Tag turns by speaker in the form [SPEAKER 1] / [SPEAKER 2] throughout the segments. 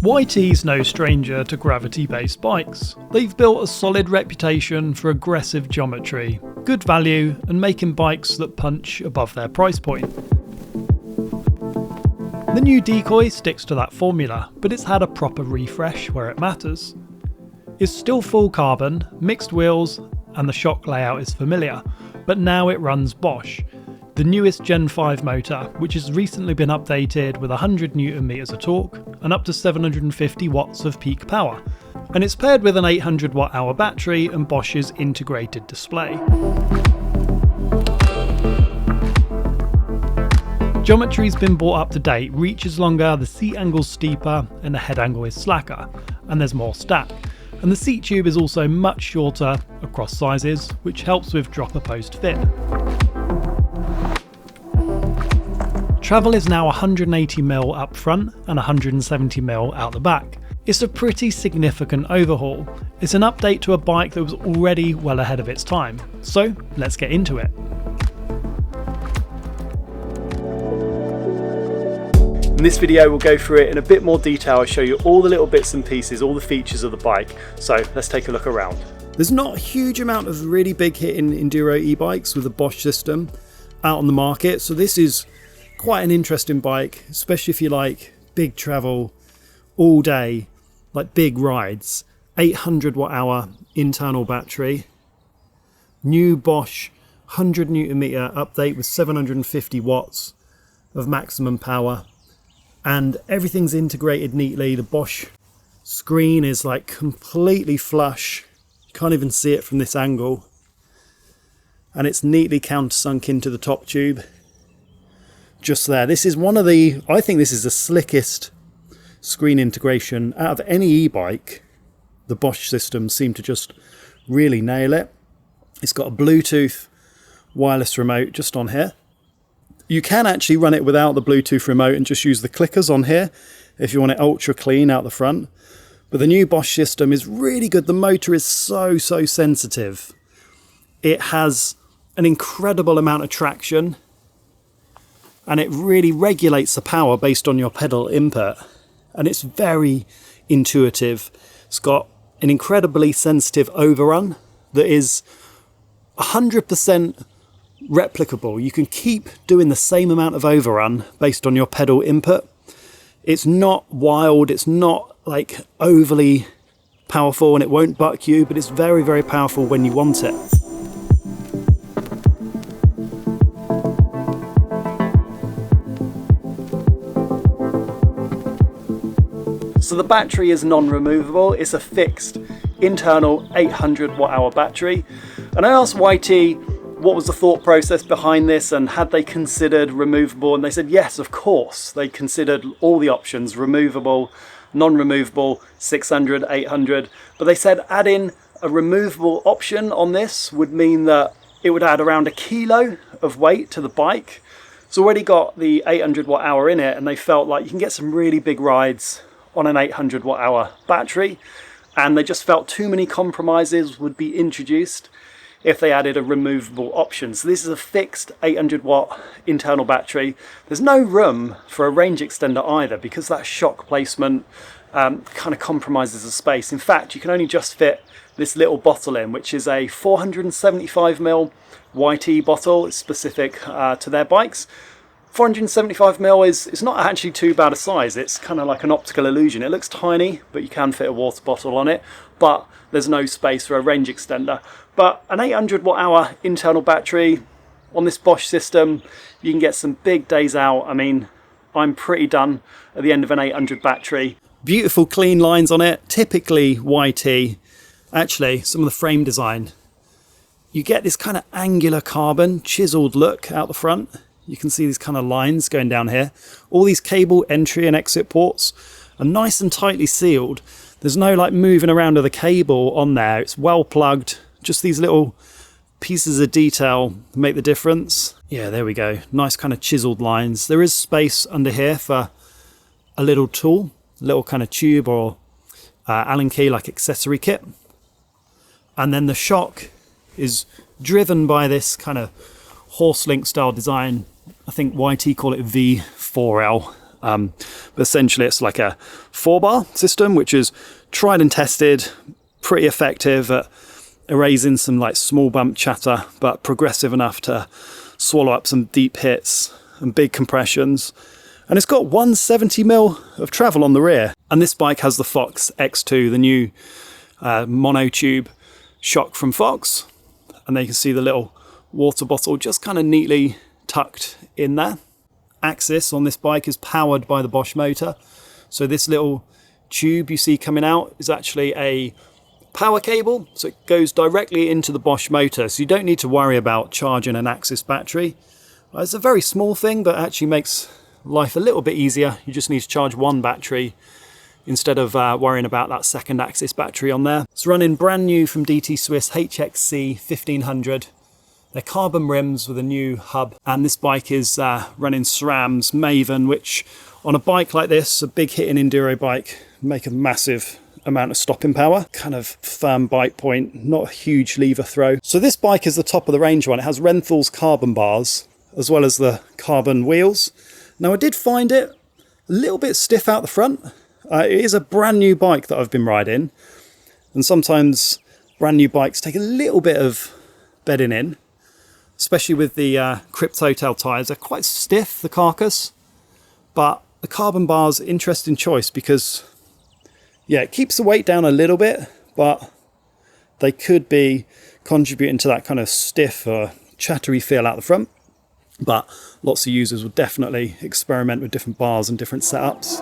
[SPEAKER 1] YT's no stranger to gravity-based bikes. They've built a solid reputation for aggressive geometry, good value, and making bikes that punch above their price point. The new Decoy sticks to that formula, but it's had a proper refresh where it matters. It's still full carbon, mixed wheels, and the shock layout is familiar, but now it runs Bosch, the newest Gen 5 motor, which has recently been updated with 100 Nm of torque and up to 750 watts of peak power, and it's paired with an 800 Wh battery and Bosch's integrated display. Geometry's been brought up to date, reach is longer, the seat angle's steeper, and the head angle is slacker, and there's more stack. And the seat tube is also much shorter across sizes, which helps with dropper post fit. Travel is now 180mm up front and 170mm out the back. It's a pretty significant overhaul. It's an update to a bike that was already well ahead of its time. So let's get into it.
[SPEAKER 2] In this video we'll go through it in a bit more detail. I'll show you all the little bits and pieces, all the features of the bike. So let's take a look around.
[SPEAKER 3] There's not a huge amount of really big hitting enduro e-bikes with a Bosch system out on the market, so this is quite an interesting bike, especially if you like big travel all day, like big rides. 800 Wh internal battery, new Bosch 100 Nm update with 750 watts of maximum power, and everything's integrated neatly. The Bosch screen is like completely flush, you can't even see it from this angle, and it's neatly countersunk into the top tube just there. This is one of the, I think this is the slickest screen integration out of any e-bike. The Bosch systems seem to just really nail it. It's got a Bluetooth wireless remote just on here. You can actually run it without the Bluetooth remote and just use the clickers on here if you want it ultra clean out the front. But the new Bosch system is really good. The motor is so sensitive. It has an incredible amount of traction, and it really regulates the power based on your pedal input, and it's very intuitive. It's got an incredibly sensitive overrun that is 100% replicable. You can keep doing the same amount of overrun based on your pedal input. It's not wild, it's not like overly powerful, and it won't buck you, but it's very powerful when you want it.
[SPEAKER 2] So the battery is non-removable. It's a fixed internal 800 Wh battery. And I asked YT what was the thought process behind this and had they considered removable, and they said yes, of course. They considered all the options, removable, non-removable, 600, 800, but they said adding a removable option on this would mean that it would add around 1 kilo of weight to the bike. It's already got the 800 Wh in it, and they felt like you can get some really big rides on an 800 Wh battery, and they just felt too many compromises would be introduced if they added a removable option. So this is a fixed 800 Watt internal battery. There's no room for a range extender either, because that shock placement kind of compromises the space. In fact, you can only just fit this little bottle in, which is a 475ml YT bottle. It's specific to their bikes. 475ml is not actually too bad a size. It's kind of like an optical illusion. It looks tiny, but you can fit a water bottle on it, but there's no space for a range extender. But an 800 Wh internal battery on this Bosch system, you can get some big days out. I mean, I'm pretty done at the end of an 800 battery.
[SPEAKER 3] Beautiful clean lines on it, typically YT. Actually, some of the frame design, you get this kind of angular carbon chiseled look out the front. You can see these kind of lines going down here. All these cable entry and exit ports are nice and tightly sealed. There's no like moving around of the cable on there. It's well plugged. Just these little pieces of detail make the difference. Yeah, there we go. Nice kind of chiseled lines. There is space under here for a little tool, a little kind of tube or Allen key like accessory kit. And then the shock is driven by this kind of horse link style design. I think YT call it V4L. But essentially it's like a 4-bar system, which is tried and tested, pretty effective at erasing some like small bump chatter, but progressive enough to swallow up some deep hits and big compressions. And it's got 170mm of travel on the rear. And this bike has the Fox X2, the new monotube shock from Fox. And there you can see the little water bottle just kind of neatly tucked in there. Axis on this bike is powered by the Bosch motor. So this little tube you see coming out is actually a power cable. So it goes directly into the Bosch motor. So you don't need to worry about charging an Axis battery. It's a very small thing, but actually makes life a little bit easier. You just need to charge one battery instead of worrying about that second Axis battery on there. It's running brand new from DT Swiss HXC 1500. They're carbon rims with a new hub, and this bike is running SRAM's Maven, which on a bike like this, a big hitting enduro bike, make a massive amount of stopping power. Kind of firm bite point, not a huge lever throw. So this bike is the top of the range one. It has Renthal's carbon bars as well as the carbon wheels. Now I did find it a little bit stiff out the front. It is a brand new bike that I've been riding, and sometimes brand new bikes take a little bit of bedding in, especially with the Crypto Tail tyres. They're quite stiff, the carcass, but the carbon bars, interesting choice because, yeah, it keeps the weight down a little bit, but they could be contributing to that kind of stiff or chattery feel out the front. But lots of users will definitely experiment with different bars and different setups.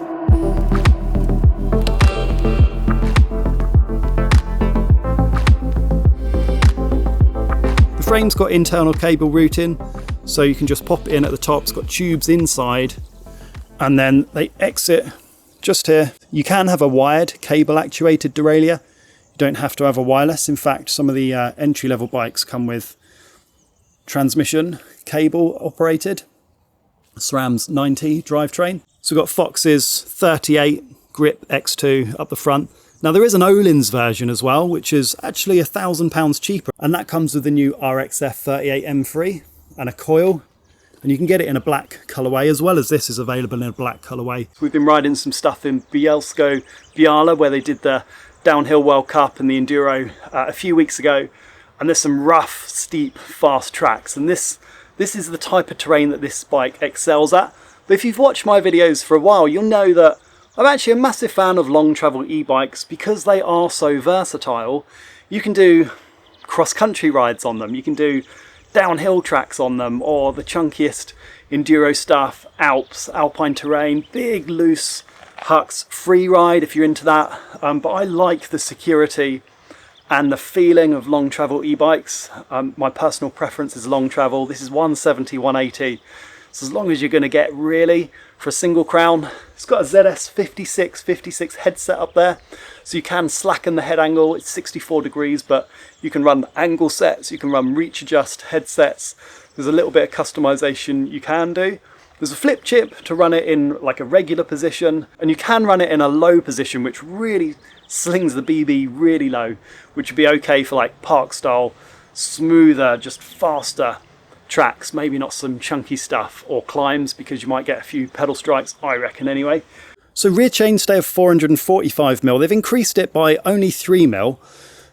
[SPEAKER 3] The frame's got internal cable routing, so you can just pop it in at the top. It's got tubes inside, and then they exit just here. You can have a wired cable actuated derailleur. You don't have to have a wireless. In fact, some of the entry-level bikes come with transmission cable operated. SRAM's 90 drivetrain. So we've got Fox's 38 grip X2 up the front. Now there is an Öhlins version as well, which is actually £1,000 cheaper, and that comes with the new RXF 38 M3 and a coil, and you can get it in a black colourway as well as this is available in a black colourway.
[SPEAKER 2] We've been riding some stuff in Bielsko Biala where they did the Downhill World Cup and the Enduro a few weeks ago, and there's some rough, steep, fast tracks, and this is the type of terrain that this bike excels at. But if you've watched my videos for a while, you'll know that I'm actually a massive fan of long travel e-bikes because they are so versatile. You can do cross-country rides on them, you can do downhill tracks on them, or the chunkiest enduro stuff, Alps, alpine terrain, big loose hucks, free ride if you're into that. But I like the security and the feeling of long travel e-bikes. My personal preference is long travel. This is 170, 180. So as long as you're going to get really for a single crown. It's got a ZS 56 headset up there, so you can slacken the head angle. It's 64 degrees, but you can run angle sets, you can run reach adjust headsets. There's a little bit of customization you can do. There's a flip chip to run it in like a regular position, and you can run it in a low position, which really slings the BB really low, which would be okay for like park style, smoother, just faster tracks, maybe not some chunky stuff or climbs because you might get a few pedal strikes, I reckon anyway.
[SPEAKER 3] So rear chainstay of 445mm, they've increased it by only 3mm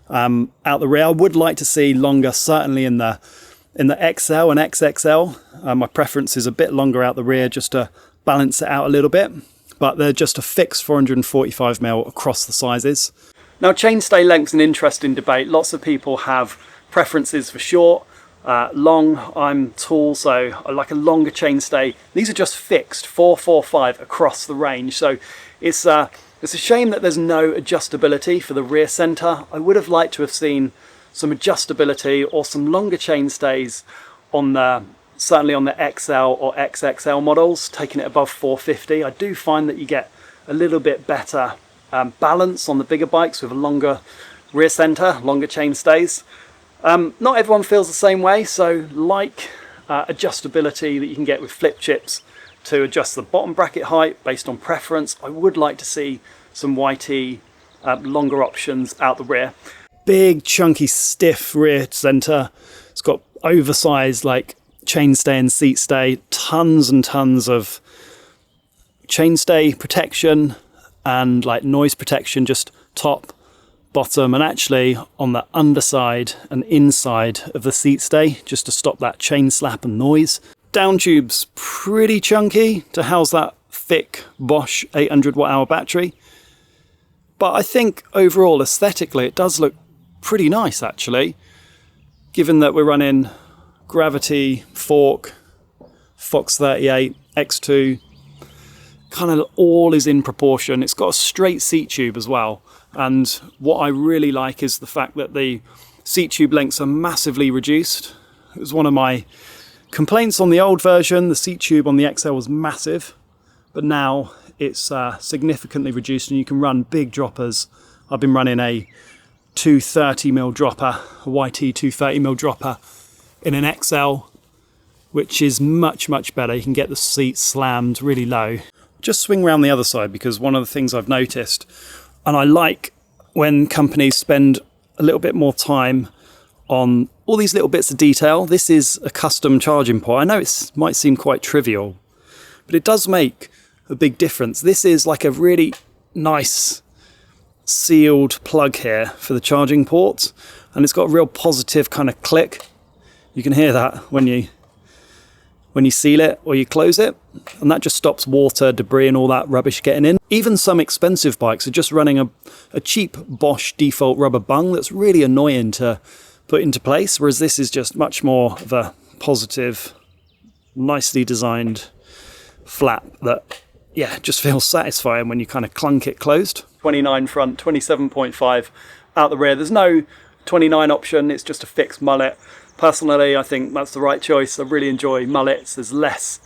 [SPEAKER 3] out the rear. I would like to see longer, certainly in the XL and XXL. My preference is a bit longer out the rear just to balance it out a little bit, but they're just a fixed 445mm across the sizes.
[SPEAKER 2] Now chainstay length's an interesting debate. Lots of people have preferences for short, long. I'm tall, so I like a longer chainstay. These are just fixed 445 across the range, so it's a shame that there's no adjustability for the rear centre. I would have liked to have seen some adjustability or some longer chainstays on the, certainly on the XL or XXL models, taking it above 450. I do find that you get a little bit better balance on the bigger bikes with a longer rear centre, longer chainstays. Not everyone feels the same way, so like adjustability that you can get with flip chips to adjust the bottom bracket height based on preference, I would like to see some YT longer options out the rear.
[SPEAKER 3] Big, chunky, stiff rear centre. It's got oversized like chainstay and seat stay, tons and tons of chainstay protection and like noise protection, just top, bottom, and actually on the underside and inside of the seat stay, just to stop that chain slap and noise. Down tube's pretty chunky to house that thick Bosch 800 watt hour battery, but I think overall aesthetically it does look pretty nice actually, given that we're running Gravity, fork, Fox 38, X2, kind of all is in proportion. It's got a straight seat tube as well, and what I really like is the fact that the seat tube lengths are massively reduced. It was one of my complaints on the old version. The seat tube on the XL was massive, but now it's significantly reduced and you can run big droppers. I've been running a 230mm dropper, a YT 230mm dropper in an XL, which is much better. You can get the seat slammed really low. Just swing around the other side, because one of the things I've noticed, and I like when companies spend a little bit more time on all these little bits of detail. This is a custom charging port. I know it might seem quite trivial, but it does make a big difference. This is like a really nice sealed plug here for the charging port, and it's got a real positive kind of click. You can hear that when you seal it or you close it, and that just stops water, debris and all that rubbish getting in. Even some expensive bikes are just running a cheap Bosch default rubber bung that's really annoying to put into place, whereas this is just much more of a positive, nicely designed flap that, yeah, just feels satisfying when you kind of clunk it closed.
[SPEAKER 2] 29 front, 27.5 out the rear. There's no 29 option, it's just a fixed mullet. Personally, I think that's the right choice. I really enjoy mullets. There's less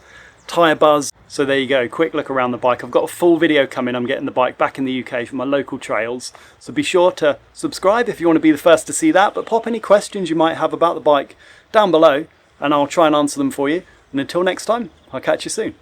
[SPEAKER 2] tyre buzz. So there you go, quick look around the bike. I've got a full video coming. I'm getting the bike back in the UK for my local trails. So be sure to subscribe if you want to be the first to see that. But pop any questions you might have about the bike down below and I'll try and answer them for you. And until next time, I'll catch you soon.